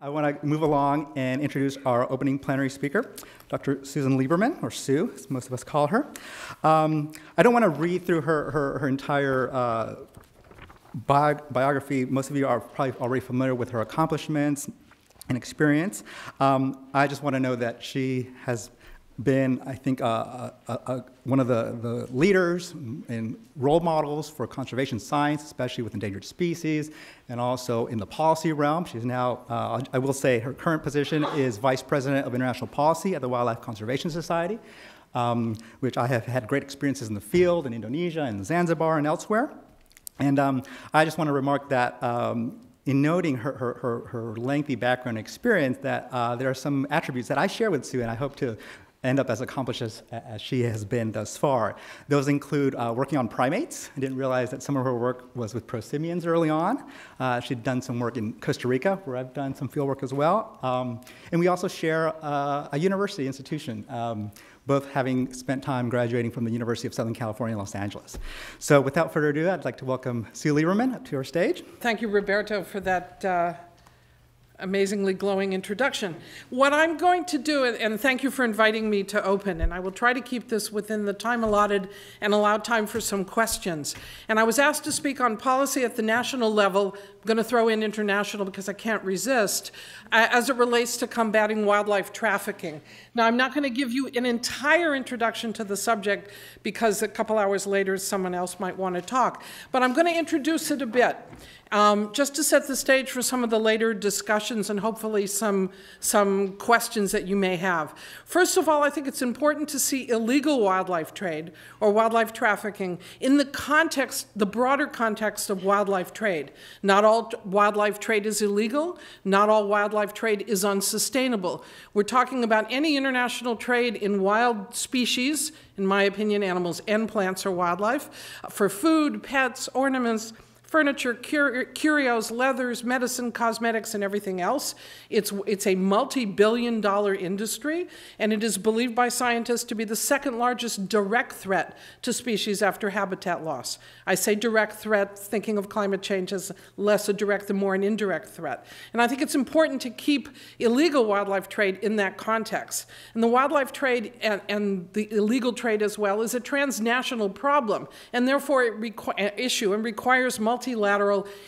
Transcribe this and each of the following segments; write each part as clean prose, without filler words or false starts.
I want to move along and introduce our opening plenary speaker, Dr. Susan Lieberman, or Sue, as most of us call her. I don't want to read through her entire biography. Most of you are probably already familiar with her accomplishments and experience. I just want to know that she has been, I think, one of the leaders and role models for conservation science, especially with endangered species, and also in the policy realm. She's now, I will say, her current position is Vice President of International Policy at the Wildlife Conservation Society, which I have had great experiences in the field, in Indonesia, and Zanzibar, and elsewhere. And I just want to remark that in noting her lengthy background and experience, that there are some attributes that I share with Sue, and I hope to end up as accomplished as she has been thus far. Those include working on primates. I didn't realize that some of her work was with prosimians early on. She'd done some work in Costa Rica, where I've done some field work as well. And we also share a university institution, both having spent time graduating from the University of Southern California in Los Angeles. So without further ado, I'd like to welcome Sue Lieberman up to our stage. Thank you, Roberto, for that amazingly glowing introduction. What I'm going to do, and thank you for inviting me to open, and I will try to keep this within the time allotted and allow time for some questions. And I was asked to speak on policy at the national level. I'm going to throw in international because I can't resist, as it relates to combating wildlife trafficking. Now, I'm not going to give you an entire introduction to the subject because a couple hours later someone else might want to talk, but I'm going to introduce it a bit. Just to set the stage for some of the later discussions and hopefully some questions that you may have. First of all, I think it's important to see illegal wildlife trade or wildlife trafficking in the context, the broader context of wildlife trade. Not all wildlife trade is illegal. Not all wildlife trade is unsustainable. We're talking about any international trade in wild species, in my opinion, animals and plants are wildlife, for food, pets, ornaments, furniture, curios, leathers, medicine, cosmetics, and everything else. It's a multi-billion-dollar industry, and it is believed by scientists to be the second largest direct threat to species after habitat loss. I say direct threat, thinking of climate change as less a direct and more an indirect threat. And I think it's important to keep illegal wildlife trade in that context. And the wildlife trade and the illegal trade as well is a transnational problem, and therefore it requires multilateral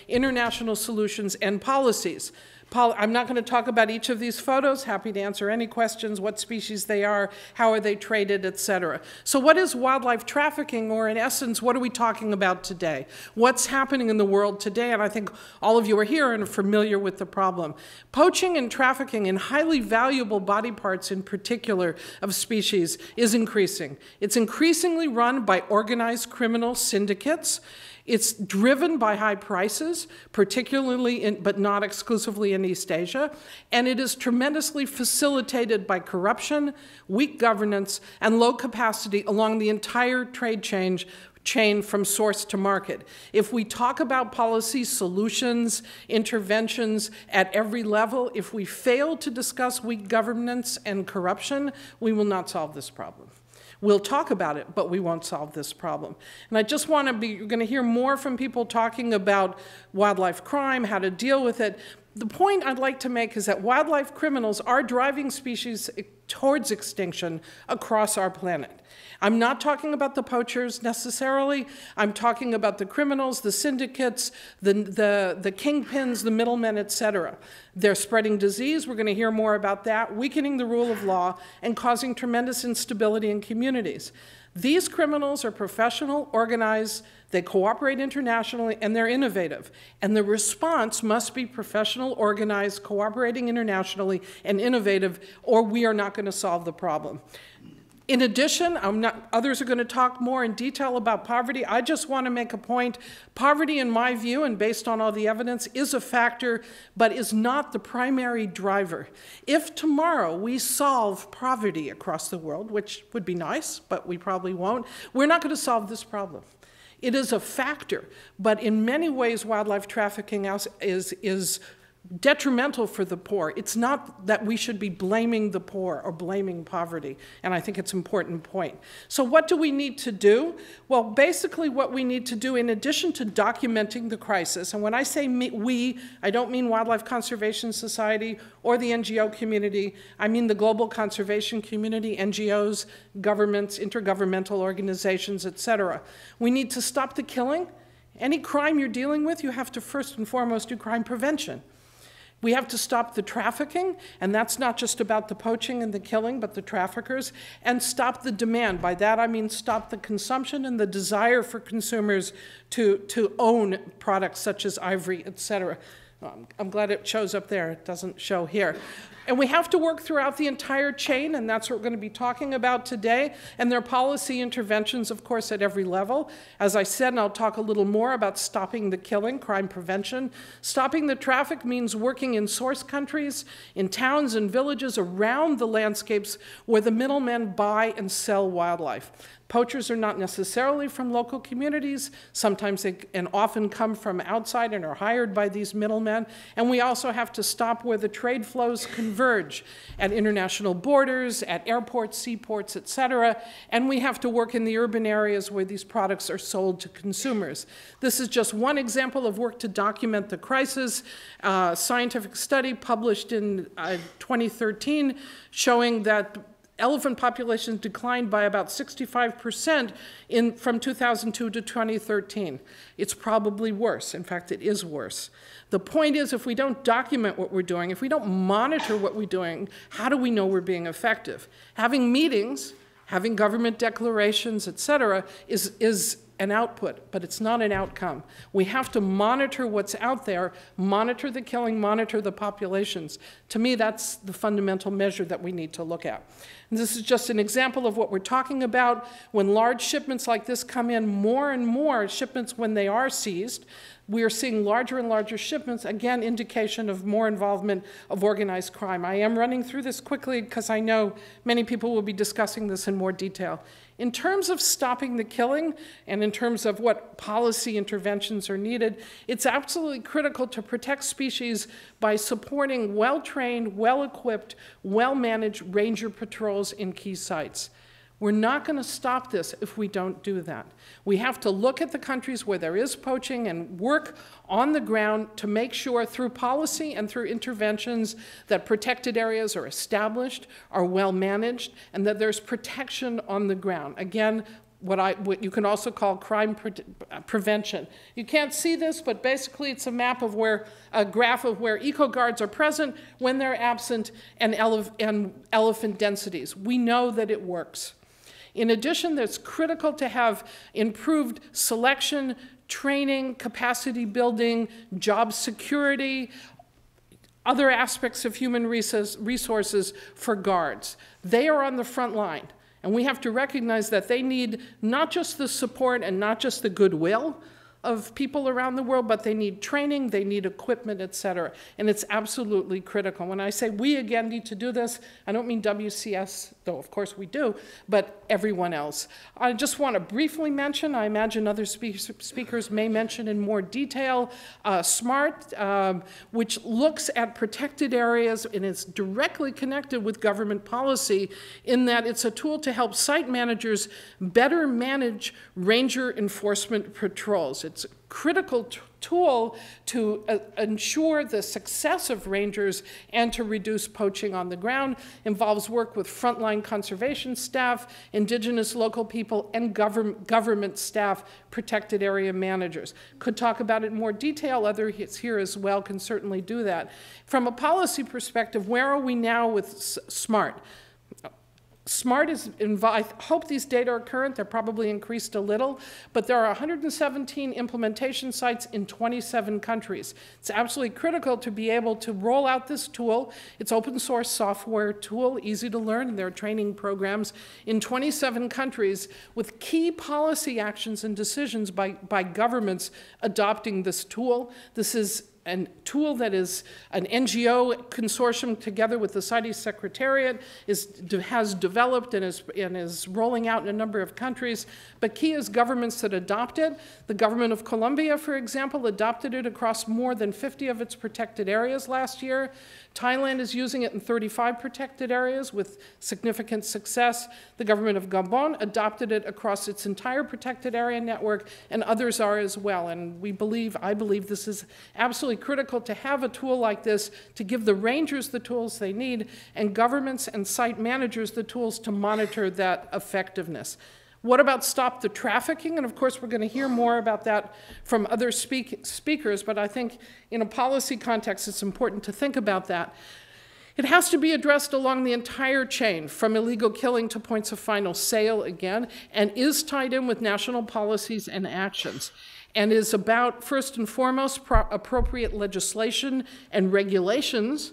international solutions and policies. I'm not going to talk about each of these photos. Happy to answer any questions, what species they are, how are they traded, etc. So what is wildlife trafficking, or in essence, what are we talking about today? What's happening in the world today? And I think all of you are here and are familiar with the problem. Poaching and trafficking in highly valuable body parts, in particular of species, is increasing. It's increasingly run by organized criminal syndicates. It's driven by high prices, particularly but not exclusively in East Asia, and it is tremendously facilitated by corruption, weak governance, and low capacity along the entire trade chain from source to market. If we talk about policy solutions, interventions at every level, if we fail to discuss weak governance and corruption, we will not solve this problem. We'll talk about it, but we won't solve this problem. And I just want to you're going to hear more from people talking about wildlife crime, how to deal with it. The point I'd like to make is that wildlife criminals are driving species towards extinction across our planet. I'm not talking about the poachers necessarily. I'm talking about the criminals, the syndicates, the kingpins, the middlemen, etc. They're spreading disease. We're going to hear more about that, weakening the rule of law, and causing tremendous instability in communities. These criminals are professional, organized, they cooperate internationally, and they're innovative. And the response must be professional, organized, cooperating internationally, and innovative, or we are not going to solve the problem. In addition, others are going to talk more in detail about poverty. I just want to make a point. Poverty, in my view, and based on all the evidence, is a factor, but is not the primary driver. If tomorrow we solve poverty across the world, which would be nice, but we probably won't, we're not going to solve this problem. It is a factor, but in many ways, wildlife trafficking is detrimental for the poor. It's not that we should be blaming the poor or blaming poverty, and I think it's an important point. So what do we need to do? Well, basically what we need to do, in addition to documenting the crisis, and when I say we, I don't mean Wildlife Conservation Society or the NGO community, I mean the global conservation community, NGOs, governments, intergovernmental organizations, etc. We need to stop the killing. Any crime you're dealing with, you have to first and foremost do crime prevention. We have to stop the trafficking, and that's not just about the poaching and the killing, but the traffickers, and stop the demand. By that I mean stop the consumption and the desire for consumers to own products such as ivory, etc. I'm glad it shows up there. It doesn't show here. And we have to work throughout the entire chain, and that's what we're going to be talking about today. And there are policy interventions, of course, at every level. As I said, and I'll talk a little more about stopping the killing, crime prevention. Stopping the traffic means working in source countries, in towns and villages around the landscapes where the middlemen buy and sell wildlife. Poachers are not necessarily from local communities. Sometimes they and often come from outside and are hired by these middlemen. And we also have to stop where the trade flows converge at international borders, at airports, seaports, etc. And we have to work in the urban areas where these products are sold to consumers. This is just one example of work to document the crisis. A scientific study published in 2013 showing that elephant populations declined by about 65% from 2002 to 2013. It's probably worse. In fact, it is worse. The point is, if we don't document what we're doing, if we don't monitor what we're doing, how do we know we're being effective? Having meetings, having government declarations, et cetera, is an output, but it's not an outcome. We have to monitor what's out there, monitor the killing, monitor the populations. To me, that's the fundamental measure that we need to look at. And this is just an example of what we're talking about. When large shipments like this come in, more and more shipments when they are seized, we are seeing larger and larger shipments, again, indication of more involvement of organized crime. I am running through this quickly because I know many people will be discussing this in more detail. In terms of stopping the killing and in terms of what policy interventions are needed, it's absolutely critical to protect species by supporting well-trained, well-equipped, well-managed ranger patrols in key sites. We're not going to stop this if we don't do that. We have to look at the countries where there is poaching and work on the ground to make sure through policy and through interventions that protected areas are established, are well managed, and that there's protection on the ground. Again, what you can also call crime prevention. You can't see this, but basically it's a graph of where eco-guards are present, when they're absent, and elephant densities. We know that it works. In addition, it's critical to have improved selection, training, capacity building, job security, other aspects of human resources for guards. They are on the front line, and we have to recognize that they need not just the support and not just the goodwill of people around the world, but they need training, they need equipment, et cetera. And it's absolutely critical. When I say we again need to do this, I don't mean WCS, though of course we do, but everyone else. I just want to briefly mention, I imagine other speakers may mention in more detail, SMART, which looks at protected areas and is directly connected with government policy in that it's a tool to help site managers better manage ranger enforcement patrols. It's a critical tool to ensure the success of rangers and to reduce poaching on the ground. Involves work with frontline conservation staff, indigenous local people, and government staff, protected area managers. Could talk about it in more detail. Others here as well can certainly do that. From a policy perspective, where are we now with SMART? SMART is involved. I hope these data are current. They're probably increased a little, but there are 117 implementation sites in 27 countries. It's absolutely critical to be able to roll out this tool. It's open source software tool, easy to learn, and there are training programs in 27 countries with key policy actions and decisions by governments adopting this tool. This is a tool that is an NGO consortium together with the CITES Secretariat has developed and is rolling out in a number of countries. But key is governments that adopt it. The government of Colombia, for example, adopted it across more than 50 of its protected areas last year. Thailand is using it in 35 protected areas with significant success. The government of Gabon adopted it across its entire protected area network, and others are as well. And I believe this is absolutely critical to have a tool like this to give the rangers the tools they need and governments and site managers the tools to monitor that effectiveness. What about stop the trafficking? And of course, we're going to hear more about that from other speakers, but I think in a policy context, it's important to think about that. It has to be addressed along the entire chain, from illegal killing to points of final sale again, and is tied in with national policies and actions, and is about, first and foremost, appropriate legislation and regulations,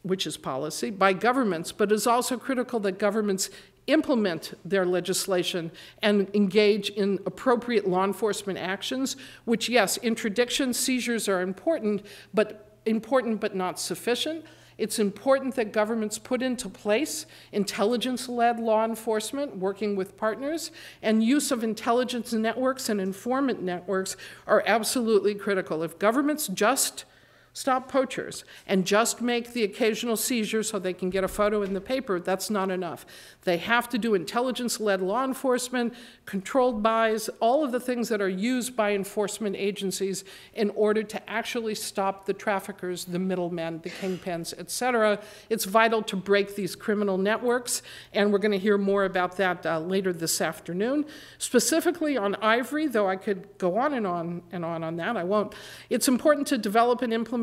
which is policy, by governments, but is also critical that governments implement their legislation and engage in appropriate law enforcement actions, which, yes, interdiction, seizures are important but not sufficient. It's important that governments put into place intelligence-led law enforcement, working with partners, and use of intelligence networks and informant networks are absolutely critical. If governments just stop poachers and just make the occasional seizure so they can get a photo in the paper, that's not enough. They have to do intelligence-led law enforcement, controlled buys, all of the things that are used by enforcement agencies in order to actually stop the traffickers, the middlemen, the kingpins, et cetera. It's vital to break these criminal networks, and we're going to hear more about that later this afternoon. Specifically on ivory, though I could go on and on that, I won't. It's important to develop and implement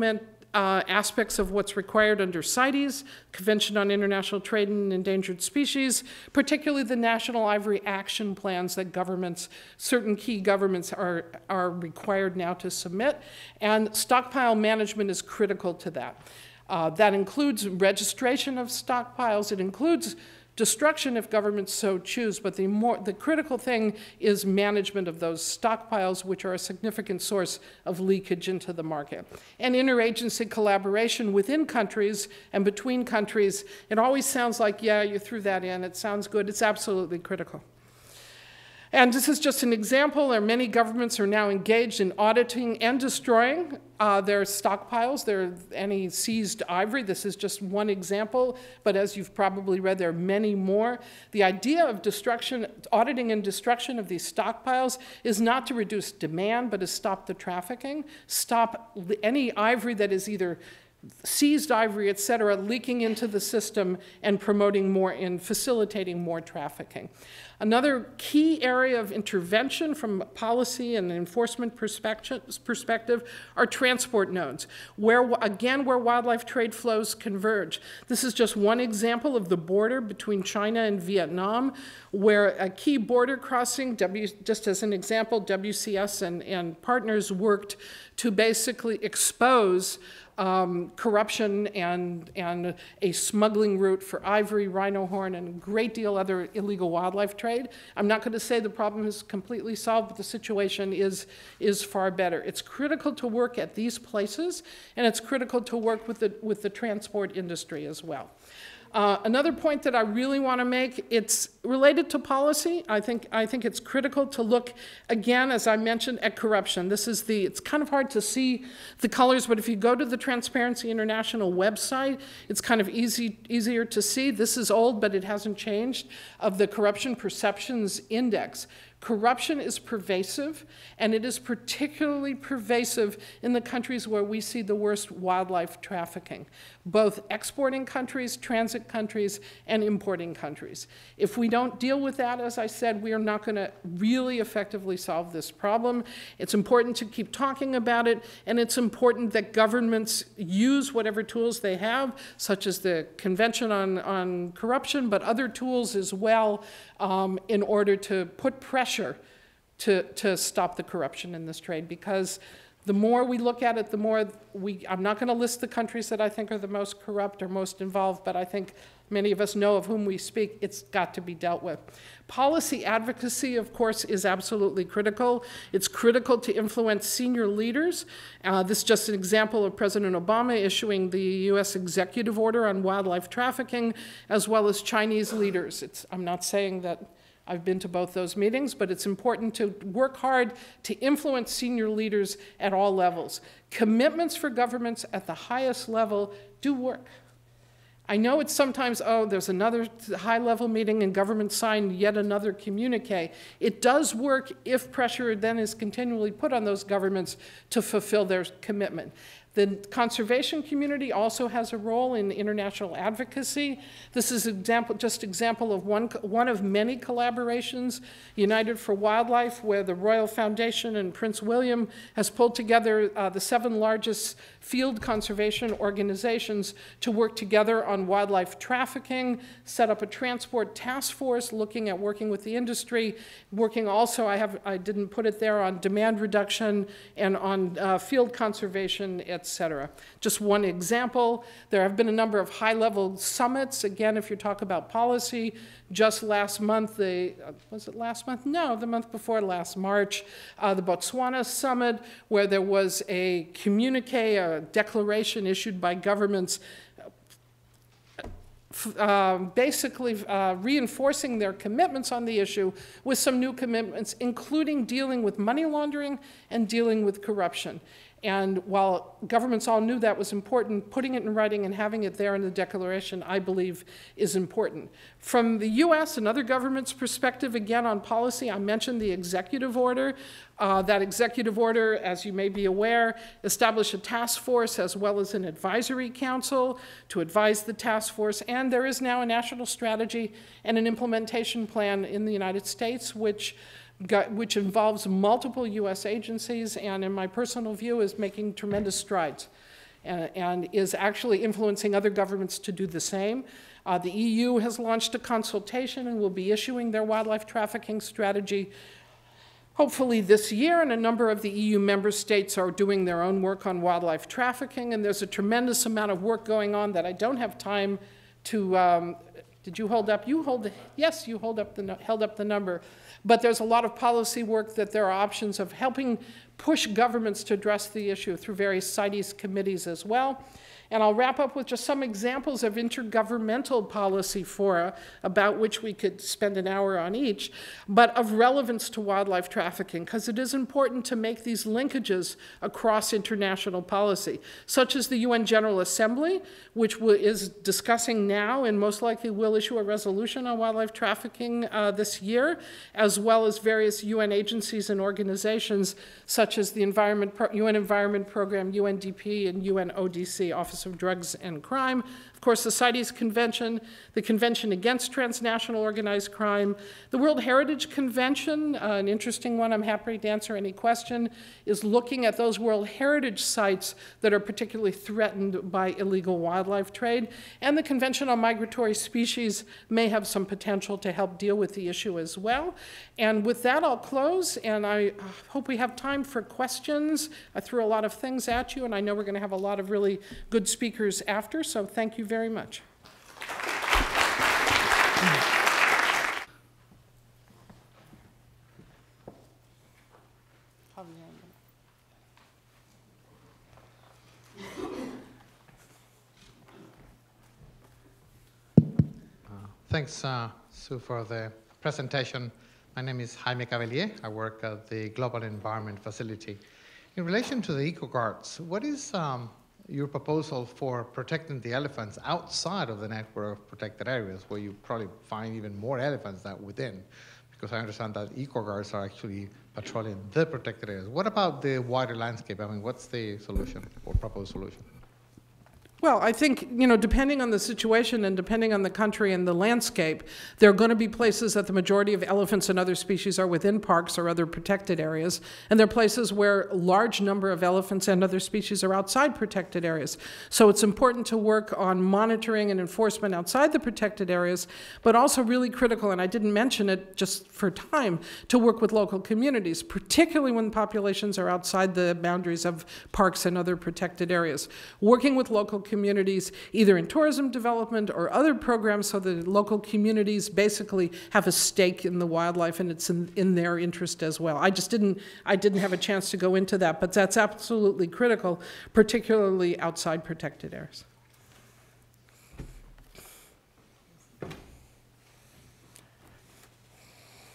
aspects of what's required under CITES, Convention on International Trade in Endangered Species, particularly the national ivory action plans that governments, certain key governments are required now to submit, and stockpile management is critical to that. That includes registration of stockpiles, it includes destruction if governments so choose, but the critical thing is management of those stockpiles, which are a significant source of leakage into the market. And interagency collaboration within countries and between countries, it always sounds like, yeah, you threw that in, it sounds good, it's absolutely critical. And this is just an example. Many governments are now engaged in auditing and destroying their stockpiles, any seized ivory. This is just one example, but as you've probably read, there are many more. The idea of destruction, auditing and destruction of these stockpiles is not to reduce demand, but to stop the trafficking, stop any ivory that is either seized ivory, et cetera, leaking into the system and promoting more and facilitating more trafficking. Another key area of intervention from a policy and enforcement perspective are transport nodes, where wildlife trade flows converge. This is just one example of the border between China and Vietnam, where a key border crossing, just as an example, WCS and partners worked to basically expose corruption and a smuggling route for ivory, rhino horn, and a great deal other illegal wildlife trade. I'm not going to say the problem is completely solved, but the situation is far better. It's critical to work at these places, and it's critical to work with the transport industry as well. Another point that I really want to make, it's related to policy. I think it's critical to look, again, as I mentioned, at corruption. It's kind of hard to see the colors, but if you go to the Transparency International website, it's kind of easier to see. This is old, but it hasn't changed, of the Corruption Perceptions Index. Corruption is pervasive, and it is particularly pervasive in the countries where we see the worst wildlife trafficking, both exporting countries, transit countries, and importing countries. If we don't deal with that, as I said, we are not going to really effectively solve this problem. It's important to keep talking about it, and it's important that governments use whatever tools they have, such as the Convention on Corruption, but other tools as well, in order to put pressure to stop the corruption in this trade, because The more we look at it, the more I'm not going to list the countries that I think are the most corrupt or most involved, but I think many of us know of whom we speak. It's got to be dealt with. Policy advocacy, of course, is absolutely critical. It's critical to influence senior leaders. This is just an example of President Obama issuing the U.S. executive order on wildlife trafficking, as well as Chinese leaders. I'm not saying that I've been to both those meetings, but it's important to work hard to influence senior leaders at all levels. Commitments for governments at the highest level do work. I know it's sometimes, oh, there's another high-level meeting and government signed yet another communique. It does work if pressure then is continually put on those governments to fulfill their commitment. The conservation community also has a role in international advocacy. This is just example of one of many collaborations, United for Wildlife, where the Royal Foundation and Prince William has pulled together the 7 largest field conservation organizations to work together on wildlife trafficking, set up a transport task force looking at working with the industry, working also, I didn't put it there, on demand reduction and on field conservation, etc. Just one example. There have been a number of high-level summits. Again, if you talk about policy, just last month, was it last month? No, the month before last, March, the Botswana summit, where there was a communique, a declaration issued by governments basically reinforcing their commitments on the issue with some new commitments, including dealing with money laundering and dealing with corruption. And while governments all knew that was important, putting it in writing and having it there in the declaration, I believe, is important. From the U.S. and other governments' perspective, again, on policy, I mentioned the executive order. That executive order, as you may be aware, established a task force as well as an advisory council to advise the task force. And there is now a national strategy and an implementation plan in the United States, which involves multiple U.S. agencies, and in my personal view is making tremendous strides and is actually influencing other governments to do the same. The EU has launched a consultation and will be issuing their wildlife trafficking strategy hopefully this year, and a number of the EU member states are doing their own work on wildlife trafficking, and there's a tremendous amount of work going on that I don't have time to did you hold up? Yes, you held up the number. But there's a lot of policy work that there are options of helping push governments to address the issue through various CITES committees as well. And I'll wrap up with just some examples of intergovernmental policy fora, about which we could spend an hour on each, but of relevance to wildlife trafficking, because it is important to make these linkages across international policy, such as the UN General Assembly, which is discussing now and most likely will issue a resolution on wildlife trafficking this year, as well as various UN agencies and organizations, such as the UN Environment Program, UNDP, and UNODC, Office of Drugs and Crime. Of course, the CITES Convention, the Convention Against Transnational Organized Crime, the World Heritage Convention, an interesting one, I'm happy to answer any question, is looking at those World Heritage sites that are particularly threatened by illegal wildlife trade. And the Convention on Migratory Species may have some potential to help deal with the issue as well. And with that, I'll close, and I hope we have time for questions. I threw a lot of things at you, and I know we're going to have a lot of really good speakers after, so thank you very much. Thanks, Sue, for the presentation. My name is Jaime Cavalier. I work at the Global Environment Facility. In relation to the eco-guards, what is your proposal for protecting the elephants outside of the network of protected areas, where you probably find even more elephants than within? Because I understand that eco-guards are actually patrolling the protected areas. What about the wider landscape? I mean, what's the solution or proposed solution? Well, I think, you know, depending on the situation and depending on the country and the landscape, there are going to be places that the majority of elephants and other species are within parks or other protected areas, and there are places where a large number of elephants and other species are outside protected areas. So it's important to work on monitoring and enforcement outside the protected areas, but also really critical, and I didn't mention it just for time, to work with local communities, particularly when populations are outside the boundaries of parks and other protected areas. Working with local communities, either in tourism development or other programs, so that local communities basically have a stake in the wildlife, and it's in their interest as well. I didn't have a chance to go into that, but that's absolutely critical, particularly outside protected areas.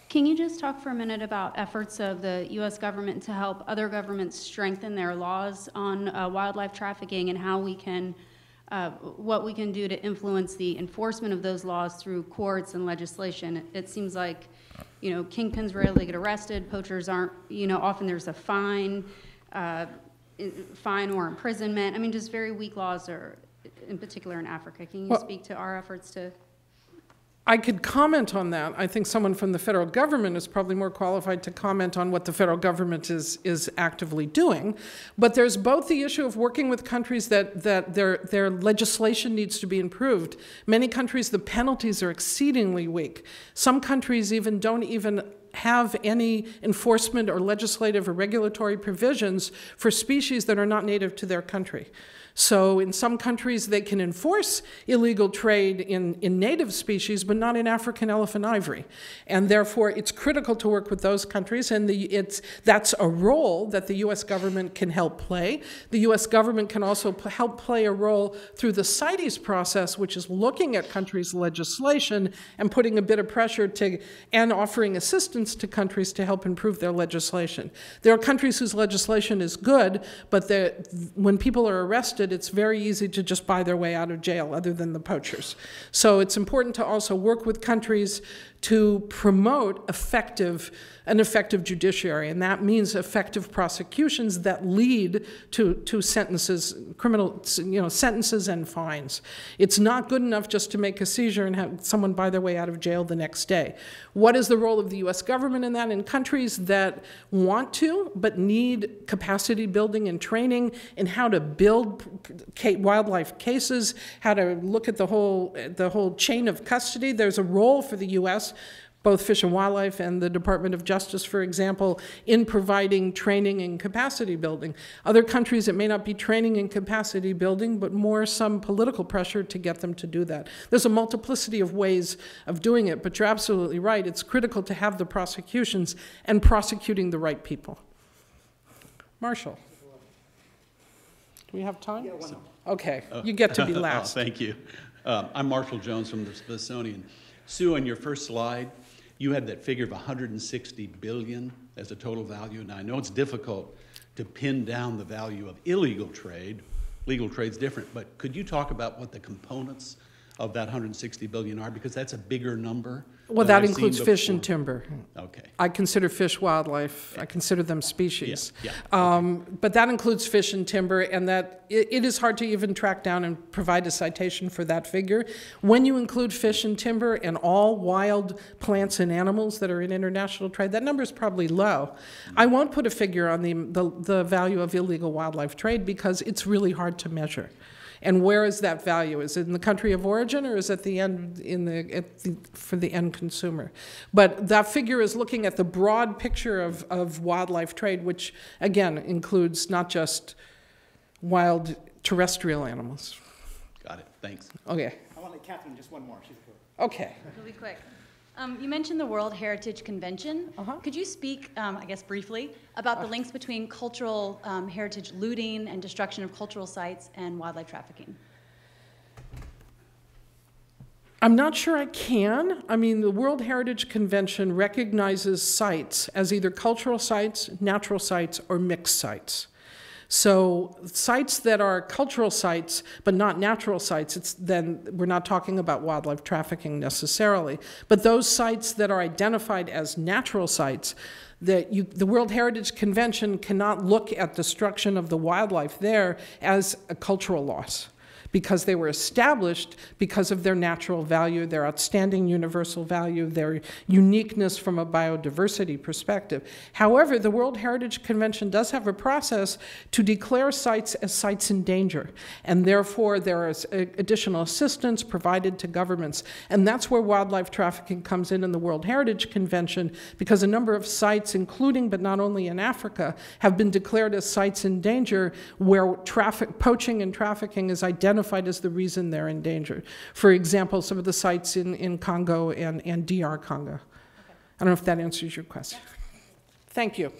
Can you just talk for a minute about efforts of the U.S. government to help other governments strengthen their laws on wildlife trafficking, and how we can, what we can do to influence the enforcement of those laws through courts and legislation? It seems like, you know, kingpins rarely get arrested, poachers aren't, you know, often there's a fine or imprisonment. I mean, just very weak laws, are, in particular in Africa. Can you speak to our efforts to? I could comment on that. I think someone from the federal government is probably more qualified to comment on what the federal government is actively doing. But there's both the issue of working with countries that their legislation needs to be improved. Many countries, the penalties are exceedingly weak. Some countries even don't even have any enforcement or legislative or regulatory provisions for species that are not native to their country. So in some countries, they can enforce illegal trade in native species, but not in African elephant ivory. And therefore, it's critical to work with those countries, and that's a role that the U.S. government can help play. The U.S. government can also help play a role through the CITES process, which is looking at countries' legislation and putting a bit of pressure and offering assistance to countries to help improve their legislation. There are countries whose legislation is good, but when people are arrested, it's very easy to just buy their way out of jail, other than the poachers. So it's important to also work with countries to promote an effective judiciary, and that means effective prosecutions that lead to sentences, criminal, sentences and fines. It's not good enough just to make a seizure and have someone buy their way out of jail the next day. What is the role of the U.S. government in that? In countries that want to but need capacity building and training in how to build wildlife cases, how to look at the whole chain of custody, there's a role for the U.S., both Fish and Wildlife and the Department of Justice, for example, in providing training and capacity building. Other countries, it may not be training and capacity building, but more some political pressure to get them to do that. There's a multiplicity of ways of doing it, but you're absolutely right. It's critical to have the prosecutions and prosecuting the right people. Marshall. Do we have time? Yeah, one. Okay, you get to be last. Thank you. I'm Marshall Jones from the Smithsonian. Sue, on your first slide, you had that figure of $160 billion as a total value. Now, I know it's difficult to pin down the value of illegal trade. Legal trade's different, but could you talk about what the components of that $160 billion are? Because that's a bigger number. Well, that includes fish and timber. Okay. I consider fish wildlife. I consider them species. Yeah. But that includes fish and timber, and that it is hard to even track down and provide a citation for that figure. When you include fish and timber and all wild plants and animals that are in international trade, that number is probably low. I won't put a figure on the value of illegal wildlife trade because it's really hard to measure. And where is that value? Is it in the country of origin, or is it the end for the end consumer? But that figure is looking at the broad picture of wildlife trade, which again includes not just wild terrestrial animals. Got it. Thanks. Okay. I want to let Catherine just one more. She's cool. Okay. Really quick. You mentioned the World Heritage Convention. Could you speak, I guess briefly, about the links between cultural heritage looting and destruction of cultural sites and wildlife trafficking? I'm not sure I can. I mean, the World Heritage Convention recognizes sites as either cultural sites, natural sites, or mixed sites. So sites that are cultural sites but not natural sites, then we're not talking about wildlife trafficking necessarily. But those sites that are identified as natural sites, the World Heritage Convention cannot look at destruction of the wildlife there as a cultural loss, because they were established because of their natural value, their outstanding universal value, their uniqueness from a biodiversity perspective. However, the World Heritage Convention does have a process to declare sites as sites in danger, and therefore there is additional assistance provided to governments. And that's where wildlife trafficking comes in the World Heritage Convention, because a number of sites, including but not only in Africa, have been declared as sites in danger where poaching and trafficking is identified as the reason they're endangered. For example, some of the sites in Congo and DR Congo. Okay. I don't know if that answers your question. Thank you.